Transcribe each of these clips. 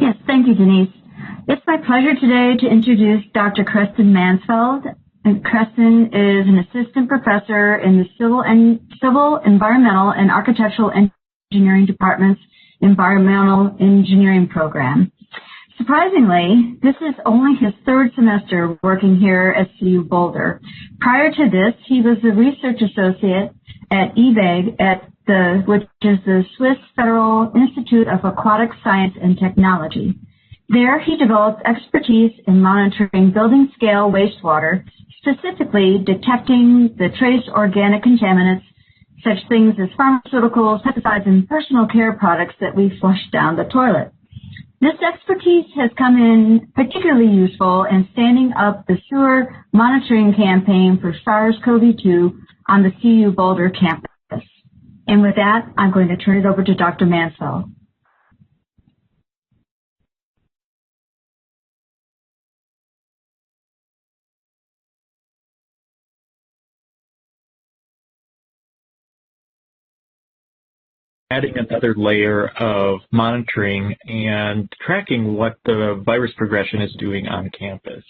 Yes, thank you, Denise. It's my pleasure today to introduce Dr. Kristen Mansfeldt. And Kristen is an assistant professor in the Civil, Environmental, and Architectural Engineering Department's Environmental Engineering program. Surprisingly, this is only his third semester working here at CU Boulder. Prior to this, he was a research associate at EVAG, which is the Swiss Federal Institute of Aquatic Science and Technology. There, he developed expertise in monitoring building-scale wastewater, specifically detecting the trace organic contaminants, such things as pharmaceuticals, pesticides, and personal care products that we flush down the toilet. This expertise has come in particularly useful in standing up the sewer monitoring campaign for SARS-CoV-2 on the CU Boulder campus. And with that, I'm going to turn it over to Dr. Mansfeldt. Adding another layer of monitoring and tracking what the virus progression is doing on campus.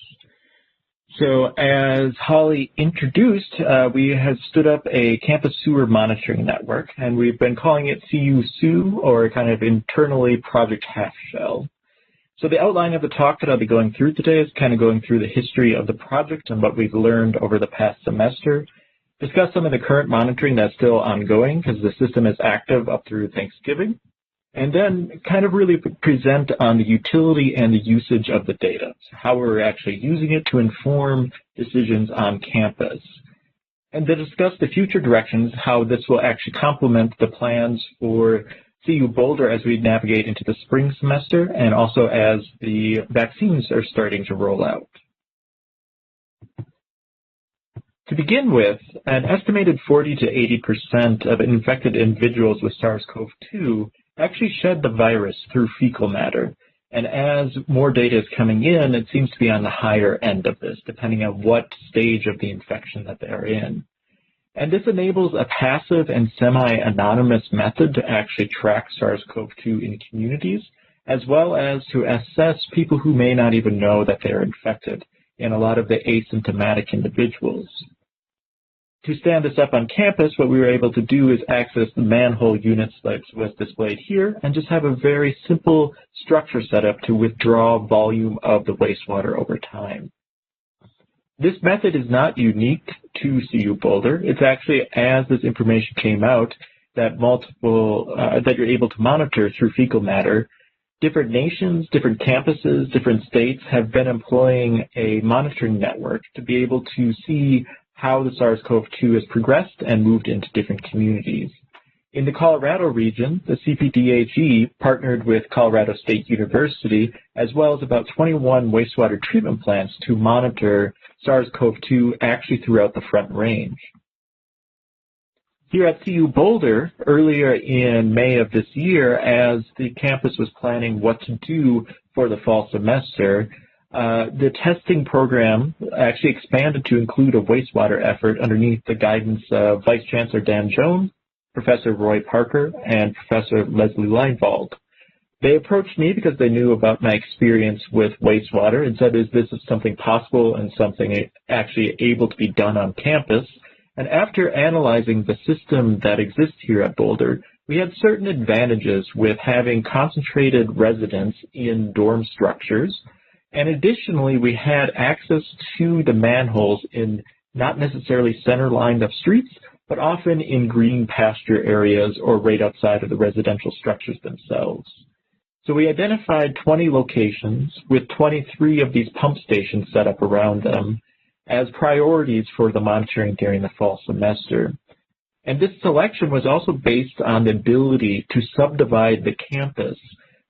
So as Holly introduced, we have stood up a campus sewer monitoring network, and we've been calling it CU-SU, or kind of internally Project Half Shell. So the outline of the talk that I'll be going through today is kind of going through the history of the project and what we've learned over the past semester, discuss some of the current monitoring that's still ongoing because the system is active up through Thanksgiving, and then kind of really present on the utility and the usage of the data, so how we're actually using it to inform decisions on campus, and to discuss the future directions, how this will actually complement the plans for CU Boulder as we navigate into the spring semester and also as the vaccines are starting to roll out. To begin with, an estimated 40 to 80% of infected individuals with SARS-CoV-2 actually shed the virus through fecal matter. And as more data is coming in, it seems to be on the higher end of this, depending on what stage of the infection that they're in. And this enables a passive and semi-anonymous method to actually track SARS-CoV-2 in communities, as well as to assess people who may not even know that they're infected in a lot of the asymptomatic individuals. To stand this up on campus, what we were able to do is access the manhole units that was displayed here and just have a very simple structure set up to withdraw volume of the wastewater over time. This method is not unique to CU Boulder. It's actually, as this information came out, that you're able to monitor through fecal matter. Different nations, different campuses, different states have been employing a monitoring network to be able to see how the SARS-CoV-2 has progressed and moved into different communities. In the Colorado region, the CPDAG partnered with Colorado State University, as well as about 21 wastewater treatment plants to monitor SARS-CoV-2 actually throughout the Front Range. Here at CU Boulder, earlier in May of this year, as the campus was planning what to do for the fall semester, the testing program actually expanded to include a wastewater effort underneath the guidance of Vice Chancellor Dan Jones, Professor Roy Parker, and Professor Leslie Leinwald. They approached me because they knew about my experience with wastewater and said, is this something possible and something actually able to be done on campus? And after analyzing the system that exists here at Boulder, we had certain advantages with having concentrated residents in dorm structures. And additionally, we had access to the manholes in not necessarily center lined up streets, but often in green pasture areas or right outside of the residential structures themselves. So we identified 20 locations with 23 of these pump stations set up around them as priorities for the monitoring during the fall semester. And this selection was also based on the ability to subdivide the campus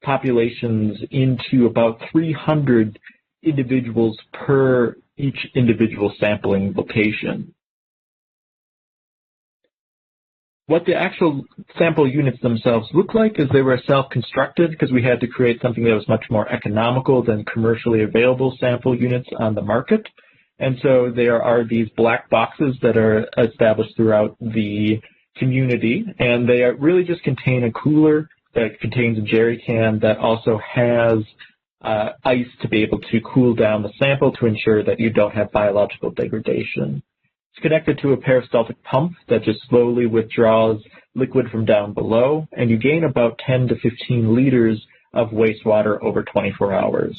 populations into about 300 individuals per each individual sampling location. What the actual sample units themselves look like is they were self-constructed because we had to create something that was much more economical than commercially available sample units on the market. And so there are these black boxes that are established throughout the community, and they really just contain a cooler that contains a jerry can that also has ice to be able to cool down the sample to ensure that you don't have biological degradation. It's connected to a peristaltic pump that just slowly withdraws liquid from down below, and you gain about 10 to 15 liters of wastewater over 24 hours.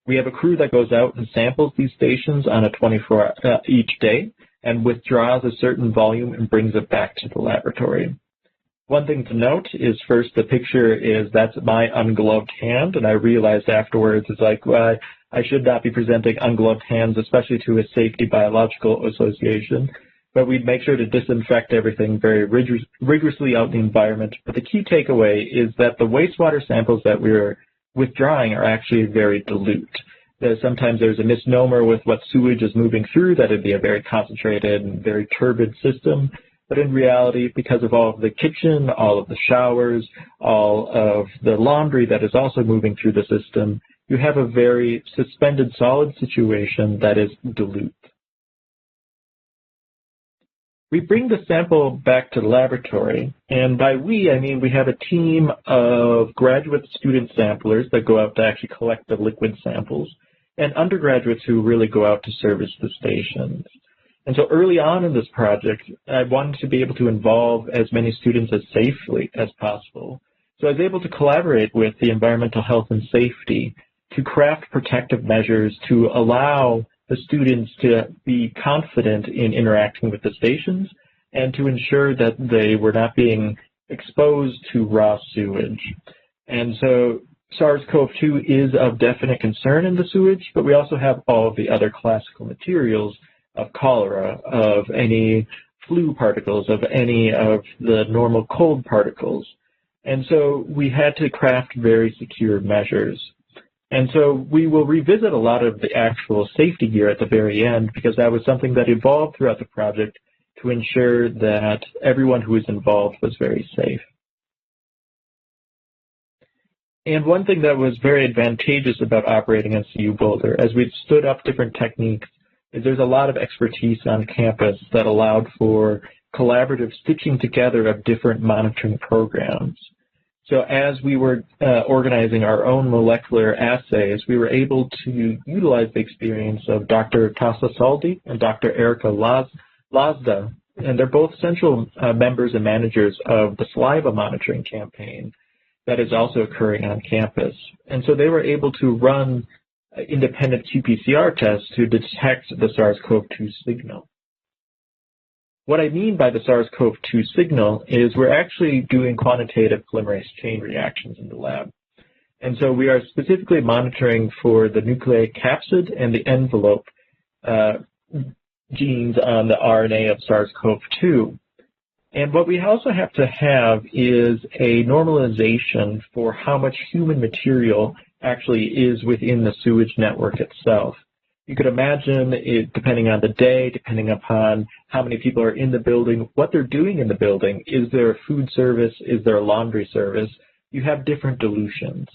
We have a crew that goes out and samples these stations on a 24 each day and withdraws a certain volume and brings it back to the laboratory. One thing to note is first the picture is that's my ungloved hand, and I realized afterwards it's like, well, I should not be presenting ungloved hands, especially to a safety biological association, but we'd make sure to disinfect everything very rigorously out in the environment. But the key takeaway is that the wastewater samples that we're withdrawing are actually very dilute. Sometimes there's a misnomer with what sewage is moving through, that it'd be a very concentrated and very turbid system. But in reality, because of all of the kitchen, all of the showers, all of the laundry that is also moving through the system, you have a very suspended solid situation that is dilute. We bring the sample back to the laboratory, and by we, I mean we have a team of graduate student samplers that go out to actually collect the liquid samples, and undergraduates who really go out to service the stations. And so early on in this project, I wanted to be able to involve as many students as safely as possible. So I was able to collaborate with the environmental health and safety to craft protective measures to allow the students to be confident in interacting with the stations and to ensure that they were not being exposed to raw sewage. And so SARS-CoV-2 is of definite concern in the sewage, but we also have all of the other classical materials of cholera, of any flu particles, of any of the normal cold particles. And so we had to craft very secure measures. And so we will revisit a lot of the actual safety gear at the very end, because that was something that evolved throughout the project to ensure that everyone who was involved was very safe. And one thing that was very advantageous about operating on CU Boulder, as we stood up different techniques, is there's a lot of expertise on campus that allowed for collaborative stitching together of different monitoring programs. So as we were organizing our own molecular assays, we were able to utilize the experience of Dr. Tassa Saldi and Dr. Erica Lazda, and they're both central members and managers of the saliva monitoring campaign that is also occurring on campus. And so they were able to run independent qPCR tests to detect the SARS-CoV-2 signal. What I mean by the SARS-CoV-2 signal is we're actually doing quantitative polymerase chain reactions in the lab. And so we are specifically monitoring for the nucleic capsid and the envelope genes on the RNA of SARS-CoV-2. And what we also have to have is a normalization for how much human material actually is within the sewage network itself. You could imagine it, depending on the day, depending upon how many people are in the building, what they're doing in the building. Is there a food service? Is there a laundry service? You have different dilutions.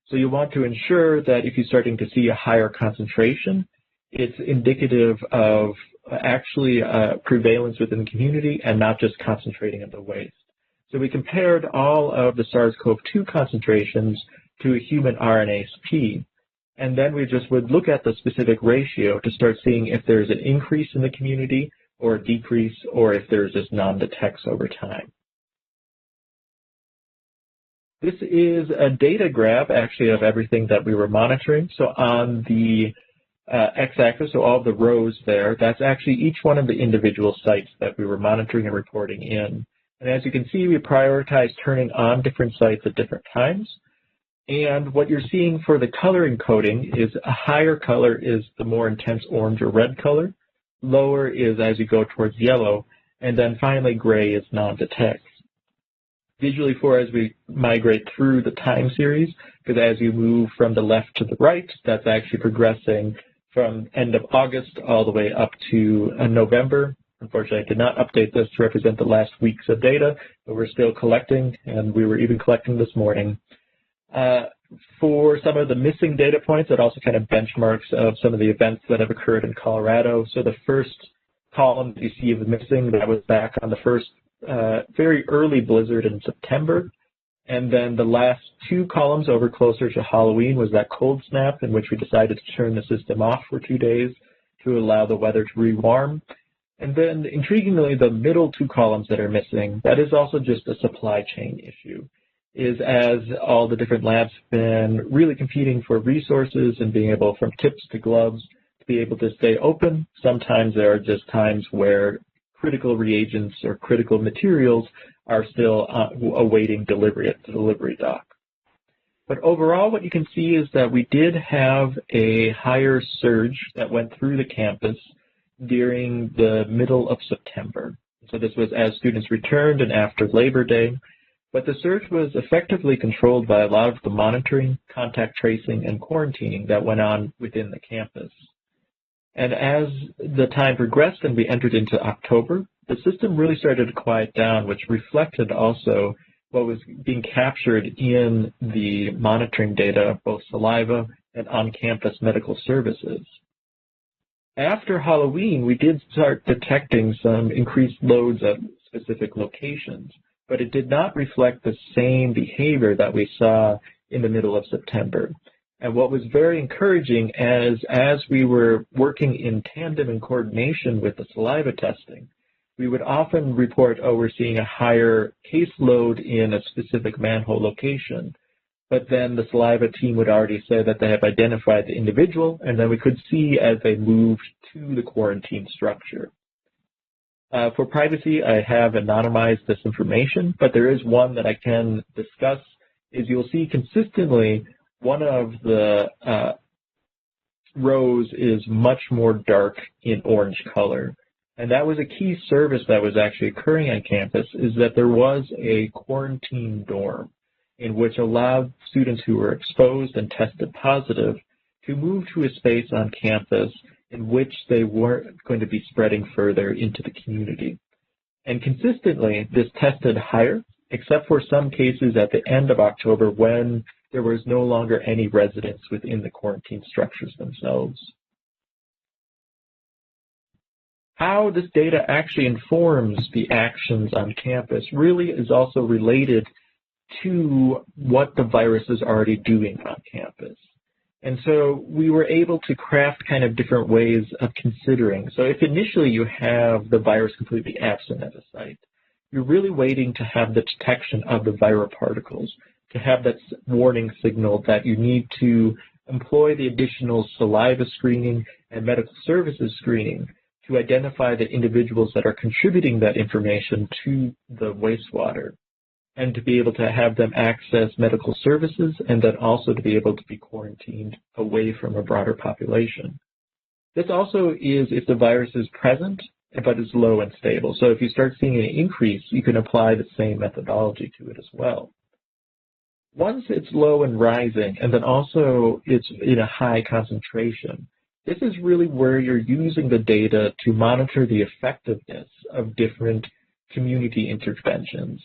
So you want to ensure that if you're starting to see a higher concentration, it's indicative of actually prevalence within the community and not just concentrating at the waste. So we compared all of the SARS-CoV-2 concentrations to a human RNase-P. And then we just would look at the specific ratio to start seeing if there's an increase in the community or a decrease, or if there's just non-detects over time. This is a data graph, actually, of everything that we were monitoring. So on the x-axis, so all of the rows there, that's actually each one of the individual sites that we were monitoring and reporting in. And as you can see, we prioritized turning on different sites at different times. And what you're seeing for the coloring coding is a higher color is the more intense orange or red color. Lower is as you go towards yellow. And then finally, gray is non-detects. Visually for as we migrate through the time series, because as you move from the left to the right, that's actually progressing from end of August all the way up to November. Unfortunately, I did not update this to represent the last weeks of data, but we're still collecting, and we were even collecting this morning. For some of the missing data points, it also kind of benchmarks of some of the events that have occurred in Colorado. So the first column that you see of the missing, that was back on the first very early blizzard in September. And then the last two columns over closer to Halloween was that cold snap in which we decided to turn the system off for 2 days to allow the weather to rewarm. And then, intriguingly, the middle two columns that are missing, that is also just a supply chain issue, is as all the different labs have been really competing for resources and being able, from tips to gloves, to be able to stay open. Sometimes there are just times where critical reagents or critical materials are still awaiting delivery at the delivery dock. But overall, what you can see is that we did have a higher surge that went through the campus during the middle of September. So this was as students returned and after Labor Day. But the surge was effectively controlled by a lot of the monitoring, contact tracing, and quarantining that went on within the campus. And as the time progressed and we entered into October, the system really started to quiet down, which reflected also what was being captured in the monitoring data of both saliva and on-campus medical services. After Halloween, we did start detecting some increased loads at specific locations, but it did not reflect the same behavior that we saw in the middle of September. And what was very encouraging as we were working in tandem and coordination with the saliva testing, we would often report, oh, we're seeing a higher caseload in a specific manhole location. But then the saliva team would already say that they have identified the individual, and then we could see as they moved to the quarantine structure. For privacy, I have anonymized this information, but there is one that I can discuss, is you'll see consistently one of the rows is much more dark in orange color. And that was a key service that was actually occurring on campus, is that there was a quarantine dorm in which allowed students who were exposed and tested positive to move to a space on campus in which they weren't going to be spreading further into the community. And consistently, this tested higher, except for some cases at the end of October when there was no longer any residents within the quarantine structures themselves. How this data actually informs the actions on campus really is also related to what the virus is already doing on campus. And so we were able to craft kind of different ways of considering. So if initially you have the virus completely absent at a site, you're really waiting to have the detection of the viral particles, to have that warning signal that you need to employ the additional saliva screening and medical services screening to identify the individuals that are contributing that information to the wastewater, and to be able to have them access medical services, and then also to be able to be quarantined away from a broader population. This also is if the virus is present, but is low and stable. So if you start seeing an increase, you can apply the same methodology to it as well. Once it's low and rising, and then also it's in a high concentration, this is really where you're using the data to monitor the effectiveness of different community interventions.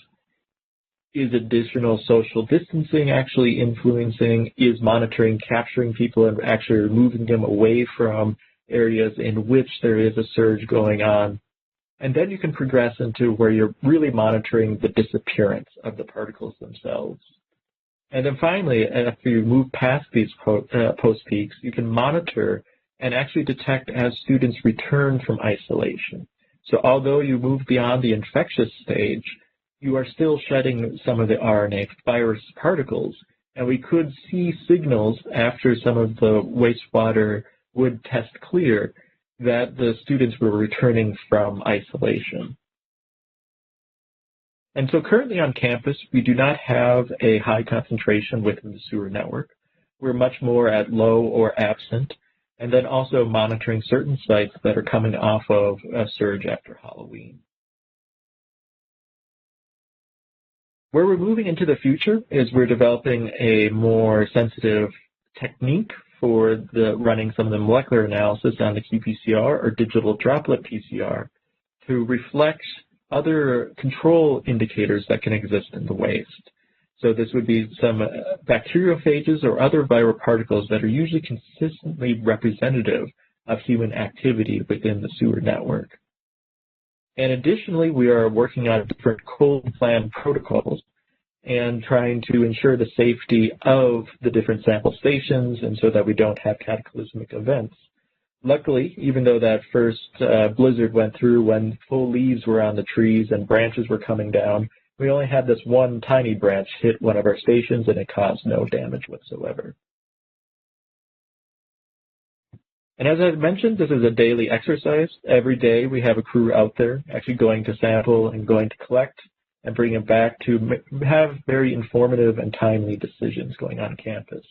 Is additional social distancing actually influencing? Is monitoring capturing people and actually removing them away from areas in which there is a surge going on? And then you can progress into where you're really monitoring the disappearance of the particles themselves. And then finally, after you move past these post-peaks, you can monitor and actually detect as students return from isolation. So although you move beyond the infectious stage, you are still shedding some of the RNA virus particles, and we could see signals after some of the wastewater would test clear that the students were returning from isolation. And so currently on campus, we do not have a high concentration within the sewer network. We're much more at low or absent, and then also monitoring certain sites that are coming off of a surge after Halloween. Where we're moving into the future is we're developing a more sensitive technique for running some of the molecular analysis on the qPCR or digital droplet PCR to reflect other control indicators that can exist in the waste. So this would be some bacteriophages or other viral particles that are usually consistently representative of human activity within the sewer network. And additionally, we are working on different cold plan protocols and trying to ensure the safety of the different sample stations and so that we don't have cataclysmic events. Luckily, even though that first blizzard went through when full leaves were on the trees and branches were coming down, we only had this one tiny branch hit one of our stations and it caused no damage whatsoever. And as I mentioned, this is a daily exercise. Every day we have a crew out there actually going to sample and going to collect and bring it back to have very informative and timely decisions going on campus.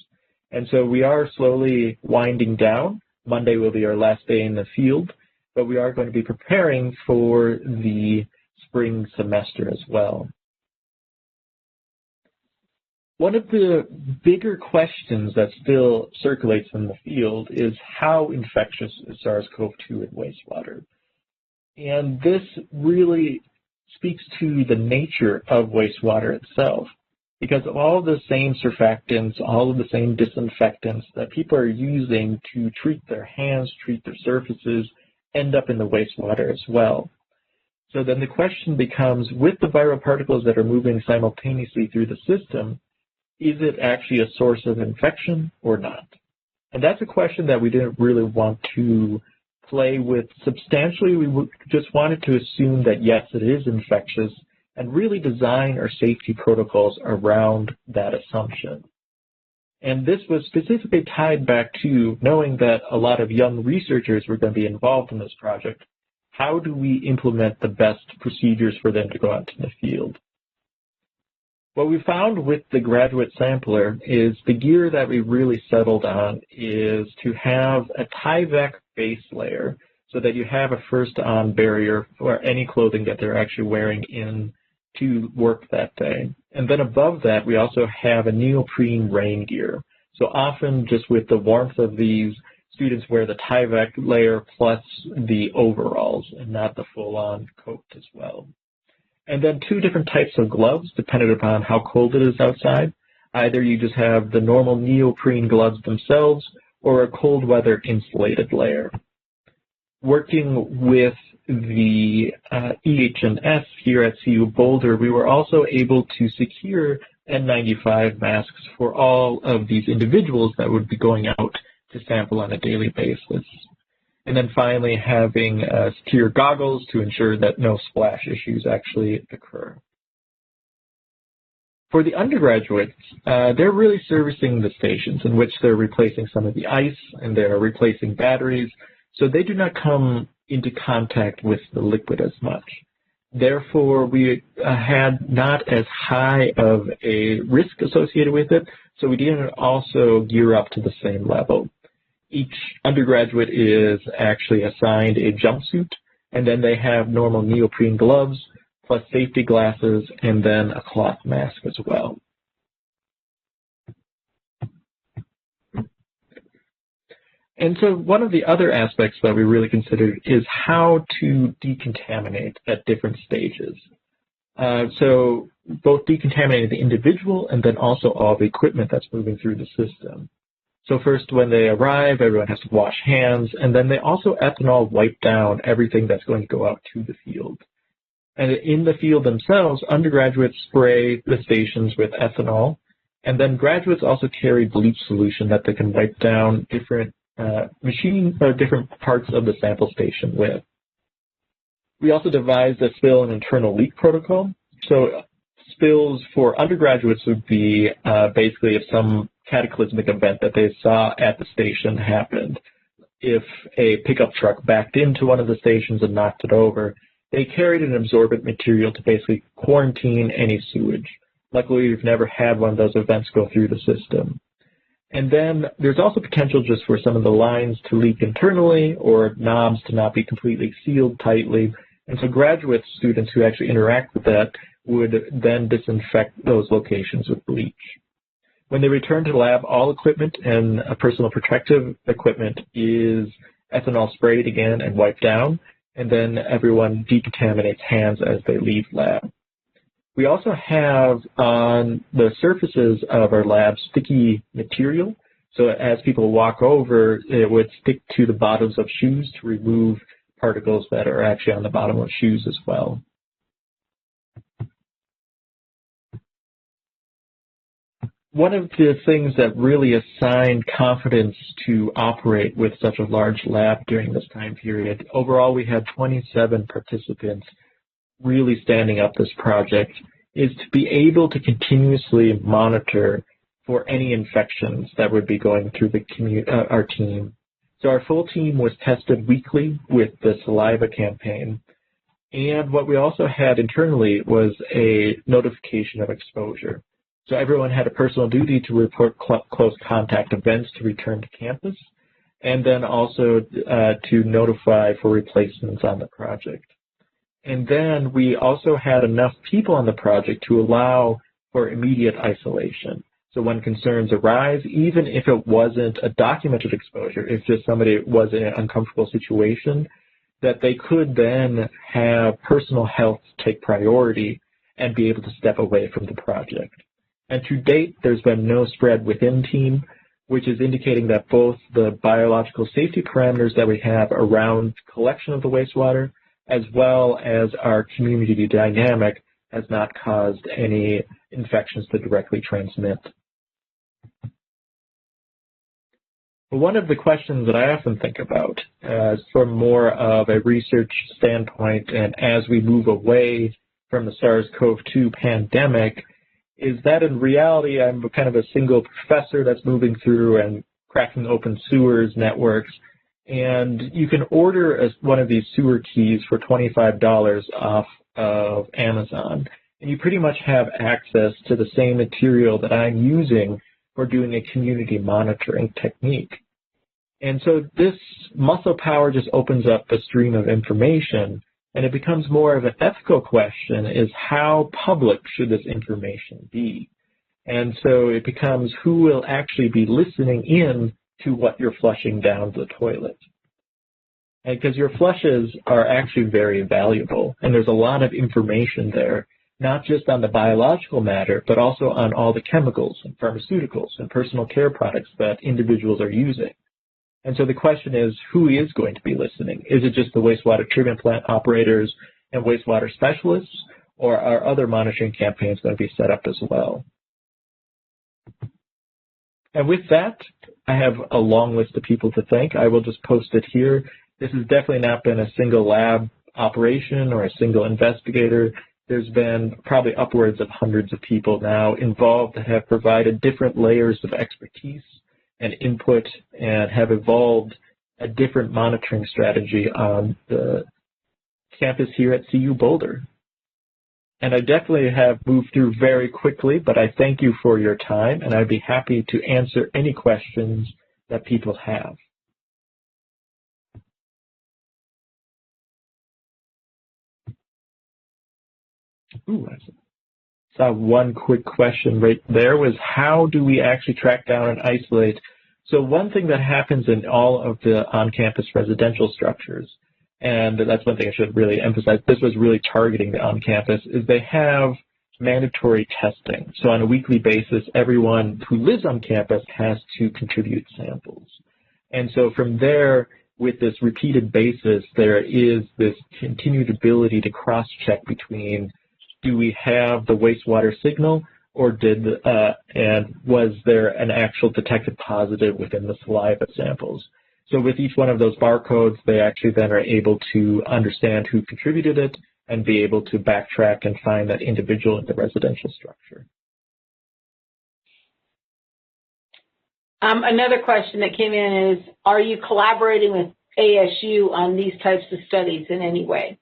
And so we are slowly winding down. Monday will be our last day in the field, but we are going to be preparing for the spring semester as well. One of the bigger questions that still circulates in the field is how infectious is SARS-CoV-2 in wastewater? And this really speaks to the nature of wastewater itself, because of all of the same surfactants, all of the same disinfectants that people are using to treat their hands, treat their surfaces, end up in the wastewater as well. So then the question becomes, with the viral particles that are moving simultaneously through the system, is it actually a source of infection or not? And that's a question that we didn't really want to play with substantially. We just wanted to assume that yes, it is infectious and really design our safety protocols around that assumption. And this was specifically tied back to knowing that a lot of young researchers were going to be involved in this project. How do we implement the best procedures for them to go out in the field? What we found with the graduate sampler is the gear that we really settled on is to have a Tyvek base layer so that you have a first-on barrier for any clothing that they're actually wearing in to work that day. And then above that, we also have a neoprene rain gear. So often just with the warmth of these, students wear the Tyvek layer plus the overalls and not the full-on coat as well. And then two different types of gloves, depending upon how cold it is outside. Either you just have the normal neoprene gloves themselves or a cold weather insulated layer. Working with the EH&S here at CU Boulder, we were also able to secure N95 masks for all of these individuals that would be going out to sample on a daily basis. And then finally, having secure goggles to ensure that no splash issues actually occur. For the undergraduates, they're really servicing the stations in which they're replacing some of the ice and they're replacing batteries, so they do not come into contact with the liquid as much. Therefore, we had not as high of a risk associated with it, so we didn't also gear up to the same level. Each undergraduate is actually assigned a jumpsuit, and then they have normal neoprene gloves, plus safety glasses, and then a cloth mask as well. And so one of the other aspects that we really considered is how to decontaminate at different stages. So both decontaminating the individual and then also all the equipment that's moving through the system. So first, when they arrive, everyone has to wash hands, and then they also ethanol wipe down everything that's going to go out to the field. And in the field themselves, undergraduates spray the stations with ethanol, and then graduates also carry bleach solution that they can wipe down different different parts of the sample station with. We also devised a spill and internal leak protocol. So spills for undergraduates would be basically if some cataclysmic event that they saw at the station happened. If a pickup truck backed into one of the stations and knocked it over, they carried an absorbent material to basically quarantine any sewage. Luckily, we've never had one of those events go through the system. And then there's also potential just for some of the lines to leak internally or knobs to not be completely sealed tightly. And so graduate students who actually interact with that would then disinfect those locations with bleach. When they return to the lab, all equipment and personal protective equipment is ethanol sprayed again and wiped down, and then everyone decontaminates hands as they leave lab. We also have on the surfaces of our lab sticky material, so as people walk over, it would stick to the bottoms of shoes to remove particles that are actually on the bottom of shoes as well. one of the things that really assigned confidence to operate with such a large lab during this time period, overall we had 27 participants really standing up this project, is to be able to continuously monitor for any infections that would be going through our team. So our full team was tested weekly with the saliva campaign. And what we also had internally was a notification of exposure. So everyone had a personal duty to report close contact events to return to campus, and then also to notify for replacements on the project. And then we also had enough people on the project to allow for immediate isolation. So when concerns arise, even if it wasn't a documented exposure, if just somebody was in an uncomfortable situation, that they could then have personal health take priority and be able to step away from the project. And to date, there's been no spread within team, which is indicating that both the biological safety parameters that we have around collection of the wastewater, as well as our community dynamic, has not caused any infections to directly transmit. One of the questions that I often think about from more of a research standpoint, and as we move away from the SARS-CoV-2 pandemic, is that in reality I'm kind of a single professor that's moving through and cracking open sewers networks, and you can order one of these sewer keys for $25 off of Amazon, and you pretty much have access to the same material that I'm using for doing a community monitoring technique. And so this muscle power just opens up a stream of information, and it becomes more of an ethical question, is how public should this information be? And so it becomes who will actually be listening in to what you're flushing down the toilet. And because your flushes are actually very valuable, and there's a lot of information there, not just on the biological matter, but also on all the chemicals and pharmaceuticals and personal care products that individuals are using. And so the question is, who is going to be listening? Is it just the wastewater treatment plant operators and wastewater specialists, or are other monitoring campaigns going to be set up as well? And with that, I have a long list of people to thank. I will just post it here. This has definitely not been a single lab operation or a single investigator. There's been probably upwards of hundreds of people now involved that have provided different layers of expertise and input and have evolved a different monitoring strategy on the campus here at CU Boulder. And I definitely have moved through very quickly, but I thank you for your time, and I'd be happy to answer any questions that people have. Ooh, I saw one quick question right there was, how do we actually track down and isolate? So one thing that happens in all of the on-campus residential structures, and that's one thing I should really emphasize, this was really targeting the on-campus, is they have mandatory testing. So on a weekly basis, everyone who lives on campus has to contribute samples. And so from there, with this repeated basis, there is this continued ability to cross-check between, do we have the wastewater signal, or and was there an actual detected positive within the saliva samples? So with each one of those barcodes, they actually then are able to understand who contributed it and be able to backtrack and find that individual in the residential structure. Another question that came in is, are you collaborating with ASU on these types of studies in any way?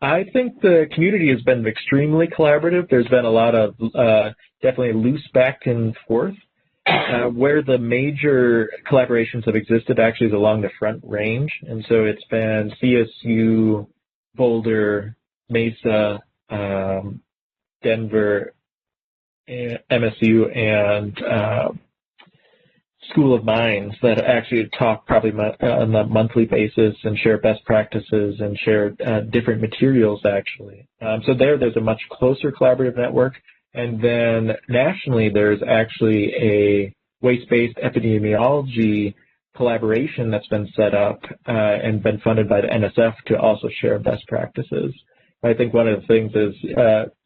I think the community has been extremely collaborative. There's been a lot of definitely loose back and forth. Where the major collaborations have existed actually is along the Front Range. And so it's been CSU, Boulder, Mesa, Denver, MSU, and School of Mines that actually talk probably on a monthly basis and share best practices and share different materials actually. So there's a much closer collaborative network. And then nationally, there's actually a waste-based epidemiology collaboration that's been set up and been funded by the NSF to also share best practices. I think one of the things is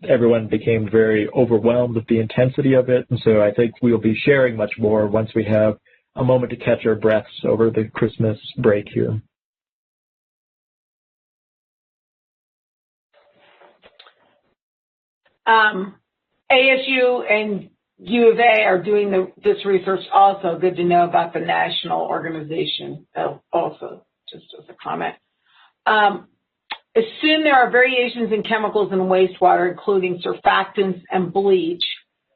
everyone became very overwhelmed with the intensity of it, and so I think we'll be sharing much more once we have a moment to catch our breaths over the Christmas break here. ASU and U of A are doing this research also. Good to know about the national organization also, just as a comment. Assume there are variations in chemicals in wastewater, including surfactants and bleach.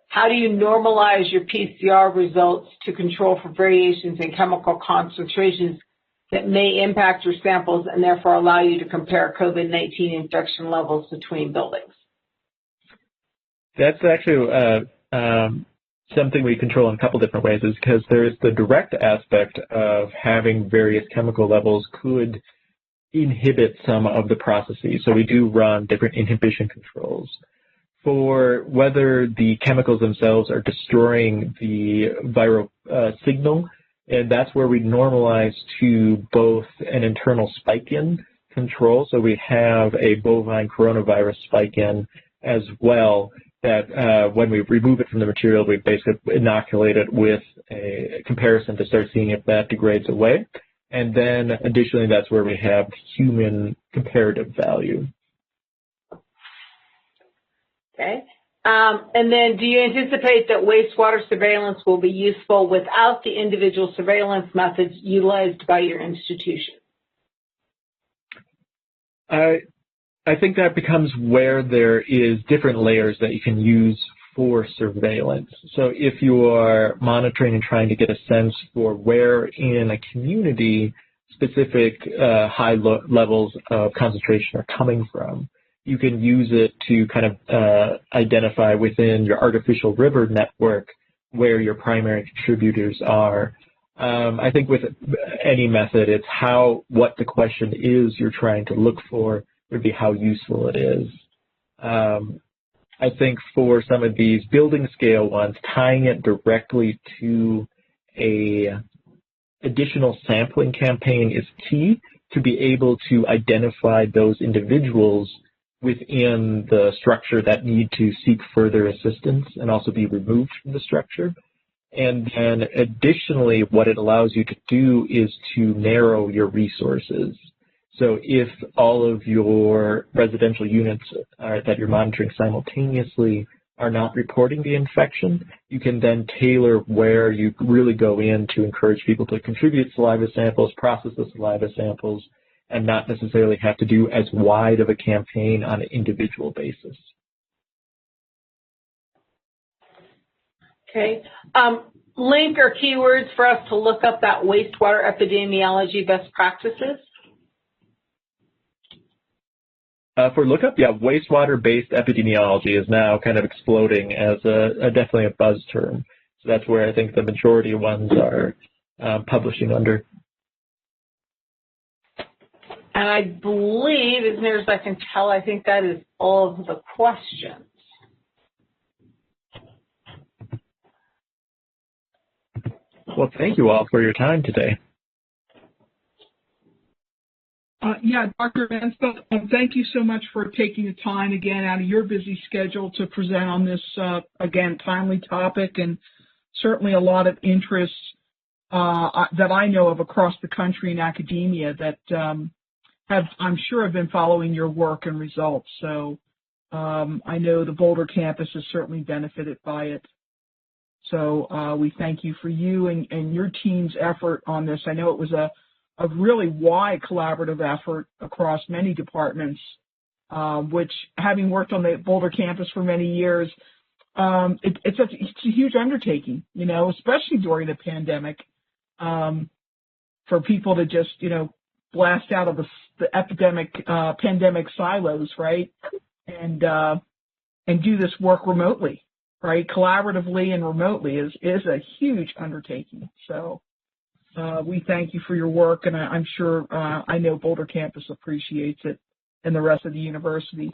How do you normalize your PCR results to control for variations in chemical concentrations that may impact your samples and therefore allow you to compare COVID-19 infection levels between buildings? That's actually something we control in a couple different ways, is because there's the direct aspect of having various chemical levels could inhibit some of the processes. So we do run different inhibition controls. For whether the chemicals themselves are destroying the viral signal, and that's where we normalize to both an internal spike-in control, so we have a bovine coronavirus spike-in as well, that when we remove it from the material, we basically inoculate it with a comparison to start seeing if that degrades away. And then additionally, that's where we have human comparative value. Okay. And then do you anticipate that wastewater surveillance will be useful without the individual surveillance methods utilized by your institution? I think that becomes where there is different layers that you can use for surveillance. So if you are monitoring and trying to get a sense for where in a community specific high levels of concentration are coming from, you can use it to kind of identify within your artificial river network where your primary contributors are. I think with any method, it's what the question is you're trying to look for would be how useful it is. I think for some of these building scale ones, tying it directly to a additional sampling campaign is key to be able to identify those individuals within the structure that need to seek further assistance and also be removed from the structure. And then additionally, what it allows you to do is to narrow your resources. So if all of your residential units that you're monitoring simultaneously are not reporting the infection, you can then tailor where you really go in to encourage people to contribute saliva samples, process the saliva samples, and not necessarily have to do as wide of a campaign on an individual basis. Okay. Link or keywords for us to look up that wastewater epidemiology best practices? For lookup, yeah, wastewater-based epidemiology is now kind of exploding as definitely a buzz term. So that's where I think the majority of ones are publishing under. And I believe, as near as I can tell, I think that is all of the questions. Well, thank you all for your time today. Yeah, Dr. Mansfeldt, thank you so much for taking the time again out of your busy schedule to present on this, again, timely topic, and certainly a lot of interest that I know of across the country in academia that I'm sure have been following your work and results. So I know the Boulder campus has certainly benefited by it. So we thank you for you and your team's effort on this. I know it was a really wide collaborative effort across many departments, which, having worked on the Boulder campus for many years, it's a huge undertaking, you know, especially during the pandemic, for people to just, you know, blast out of the pandemic silos, right, and do this work remotely, right, collaboratively and remotely is a huge undertaking. So we thank you for your work, and I'm sure I know Boulder campus appreciates it and the rest of the university.